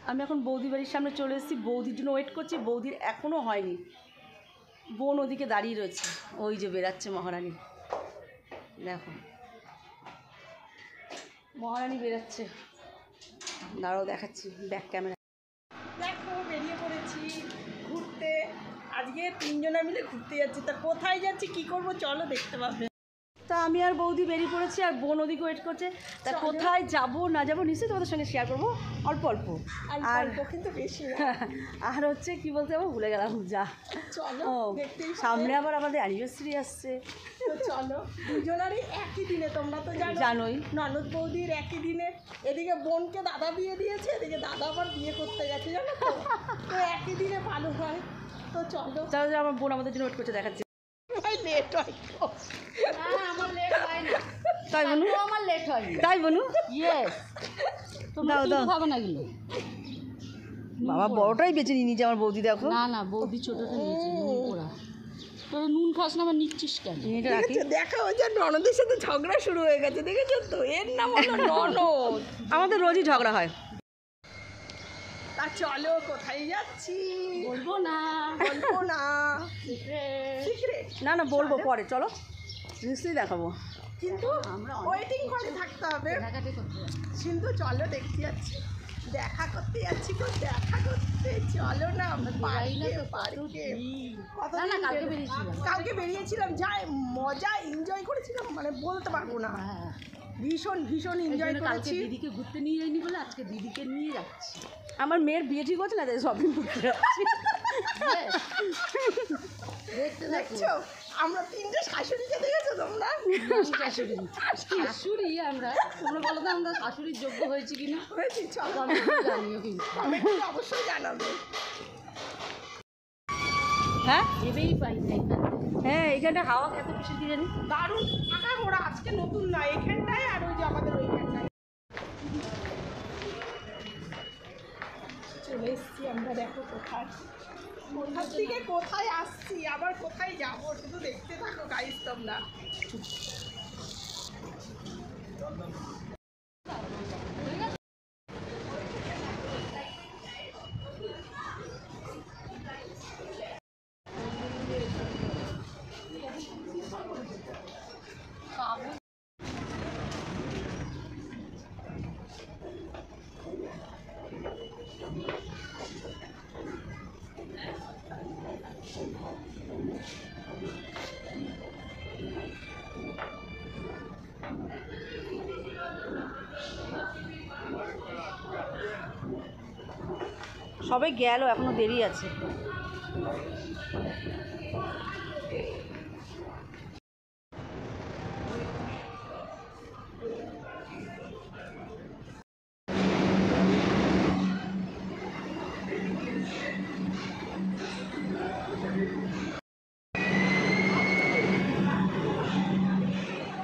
আমি এখন বৌদি বাড়ির সামনে চলে এসেছি, বৌদির জন্য ওয়েট করছি। বৌদির এখনও হয়নি, বোন ওদিকে দাঁড়িয়ে রয়েছে। ওই যে বেরাচ্ছে মহারানী, দেখো মহারানী বেরাচ্ছে। দাঁড়াও দেখাচ্ছি ব্যাক ক্যামেরা। দেখো বেরিয়ে পড়েছি ঘুরতে, আজকে তিনজনে মিলে ঘুরতে যাচ্ছি। তা কোথায় যাচ্ছি কী করবো চলো দেখতে পাবে। তা আমি আর বৌদি বেরিয়ে পড়েছি, আর বোন ওদিকে ওয়েট করছে। তা কোথায় যাবো না যাবো নিশ্চয়ই তোমাদের সঙ্গে শেয়ার করবো, অল্প অল্প। আর কিন্তু বেশি আর হচ্ছে কি বলতে যাবো ভুলে গেলাম যা। চলো ও সামনে আবার আমাদের অ্যানিভার্সারি আসছে, তো চলো দুজনেরই একই দিনে, তোমরা তো জানোই ননদ বৌদির একই দিনে। এদিকে বোনকে দাদা বিয়ে দিয়েছে, এদিকে দাদা আবার বিয়ে করতে গেছে, জানো তো। তো একই দিনে ভালো হয়। তো চলো চলো, আমার বোন আমাদের জন্য ওয়েট করছে, দেখাচ্ছি। লেট হয় আমার লেট হয় না, তাই বনু, আমার লেট হয় না। তাই বনু, ইয়েস, দাও দাও। খাবে না এগুলো? বাবা বড়টাই বেছে নিয়ে নিয়েছে আমার বৌদি, দেখো। না না, বৌদি ছোটটা নিয়েছে, নুন পোড়া। তোরা নুন খাস না, আবার নিচ্ছিস কেন? এটা রাখি। দেখা ওই যে ননদের সাথে ঝগড়া শুরু হয়ে গেছে, দেখেছো তো? এর নাম হলো ননদ। আমাদের রোজই ঝগড়া হয়। তা চলো কোথায় যাচ্ছি বলবো না, বলবো না, Secret। সিক্রেট। না না বলবো পরে, চলো নিশ্চয়ই দেখাবো। কিন্তু ওয়েটিং করে থাকতে হবে। কেনাকাটি করতে হবে। কিন্তু চলো দেখতে যাচ্ছি, দেখা করতে যাচ্ছি তো, দেখা করতে চলো না পার্কে। না না, কালকে বেরিয়েছিলাম। কালকে বেরিয়েছিলাম, যা মজা এনজয় করেছিলাম মানে বলতে পারবো না। হ্যাঁ, ভীষণ ভীষণ এনজয় কালকে করেছি। দিদিকে ঘুরতে নিয়ে যাইনি বলে আজকে দিদিকে নিয়ে যাচ্ছি। আমার মেয়ের বিয়ে ঠিক হচ্ছে না, তাই শপিং করতে যাচ্ছি। দেখতে দেখছো আমরা তিনটে শাশুড়িকে দেখেছো তোমরা? শাশুড়ি শাশুড়ি আমরা, তোমরা বলো তো আমরা শাশুড়ির যোগ্য হয়েছি কিনা? হয়েছি, চলো জানিও কিন্তু কমেন্টে অবশ্যই জানাবে। হ্যাঁ ভেবেই পাই না এখানে। হ্যাঁ, এইখানটা হাওয়া এত কিছু কি জানি। দারুণ আঁকা ঘোড়া, আজকে নতুন না এখানটায়, আর ওই যে আমাদের ওইখানটায় চলে এসছি আমরা। দেখো কোথায়, কোথার থেকে কোথায় আসছি, আবার কোথায় যাবো, শুধু দেখতে থাকো গাইস তোমরা। সবাই গেল, এখনো দেরি আছে।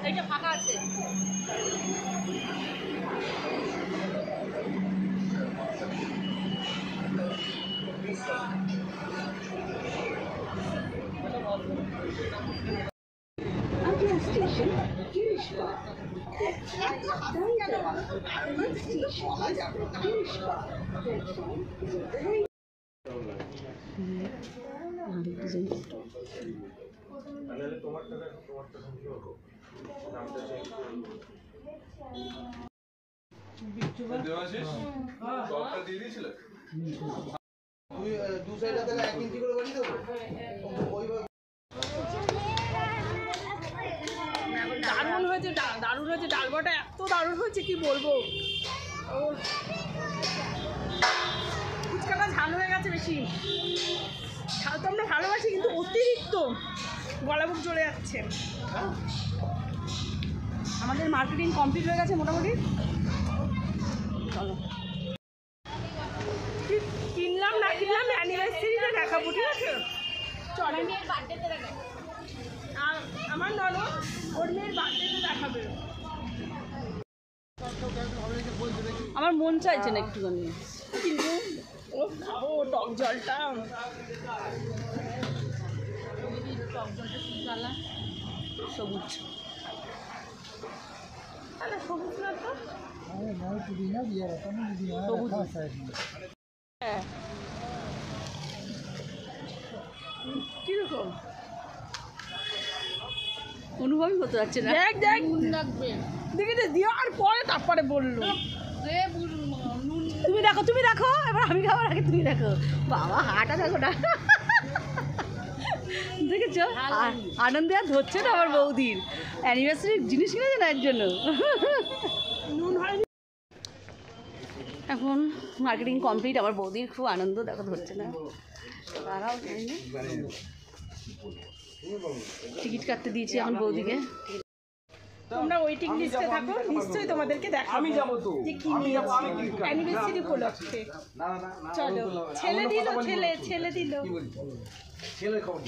এইটা ফাঁকা আছে। দারুণ হয়েছে, দারুণ হয়েছে, ডাল বড়াটা এত দারুণ হয়েছে কি বলবো। ও ফুচকাটা ঝাল হয়ে গেছে বেশি, ঝাল তো আমরা ভালোবাসি কিন্তু অতিরিক্ত গলা বুক চলে যাচ্ছে। আমাদের মার্কেটিং কমপ্লিট হয়ে গেছে মোটামুটি। চলো কিনলাম না কিনলাম অ্যানিভার্সারিতে দেখাবো, ঠিক আছে? চলো, আর আমার ননদ ওর মেয়ের বার্থডেতে দেখাবে। আমার মন চাইছে না একটুখানি, কিন্তু ও খাবো টক জলটা। সবুজ। তাহলে সবুজ না তো সবুজ। হ্যাঁ কিরকম অনুভবই করতে পারছে না। দেখ দেখ লাগবে দেখে দেওয়ার পরে তারপরে বললো তুমি দেখো এবার আমি খাবার আগে তুমি দেখো। বাবা হাঁটা দেখো না, দেখেছো আনন্দে আর ধরছে না আমার বৌদির। অ্যানিভার্সারি জিনিস কিনেছে না এর জন্য। নুন হয়নি। এখন মার্কেটিং কমপ্লিট, আমার বৌদির খুব আনন্দ, দেখো ধরছে না। তারাও টিকিট কাটতে দিয়েছি এখন বৌদিকে। তোমরা ওয়েটিং লিস্টে থাকো, নিশ্চয়ই তোমাদেরকে দেখাবো আমি যাবো তো। যে কি আমি যাবো, আমি কি খাবো? অ্যানিভার্সারি উপলক্ষে। চলো ছেলে দিল, ছেলে দিল। ছেলের খবর